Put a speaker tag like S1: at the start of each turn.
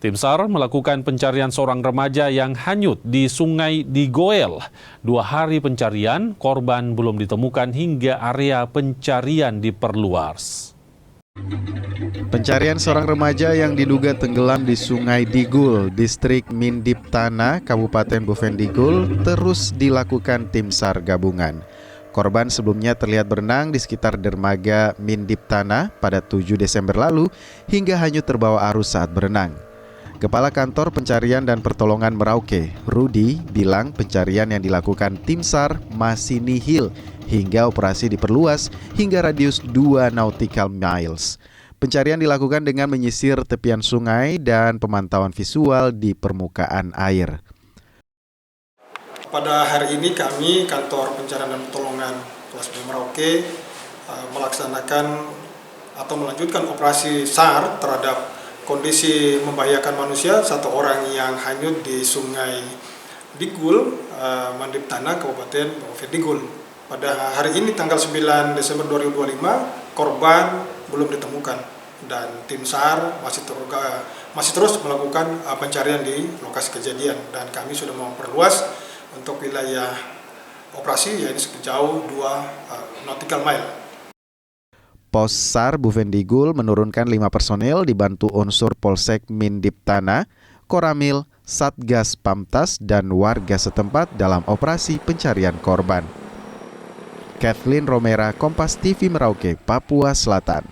S1: Tim SAR melakukan pencarian seorang remaja yang hanyut di Sungai Digoel. 2 hari pencarian, korban belum ditemukan hingga area pencarian diperluas.
S2: Pencarian seorang remaja yang diduga tenggelam di Sungai Digul, Distrik Mindiptana, Kabupaten Bovendigul, terus dilakukan tim SAR gabungan. Korban sebelumnya terlihat berenang di sekitar dermaga Mindiptana pada 7 Desember lalu hingga hanyut terbawa arus saat berenang. Kepala Kantor Pencarian dan Pertolongan Merauke, Rudi, bilang pencarian yang dilakukan tim SAR masih nihil hingga operasi diperluas hingga radius 2 nautical miles. Pencarian dilakukan dengan menyisir tepian sungai dan pemantauan visual di permukaan air.
S3: Pada hari ini kami, Kantor Pencarian dan Pertolongan Kelas B Merauke, melaksanakan atau melanjutkan operasi SAR terhadap kondisi membahayakan manusia, 1 orang yang hanyut di Sungai Digul, Mindiptana, Kabupaten Bovendigul. Pada hari ini tanggal 9 Desember 2025, korban belum ditemukan dan tim SAR masih terus melakukan pencarian di lokasi kejadian, dan kami sudah memperluas untuk wilayah operasi yaitu sejauh 2 nautical mile.
S2: Pos SAR Bovendigul menurunkan 5 personil dibantu unsur Polsek Mindiptana, Koramil, Satgas Pamtas, dan warga setempat dalam operasi pencarian korban. Kathleen Romera, Kompas TV Merauke, Papua Selatan.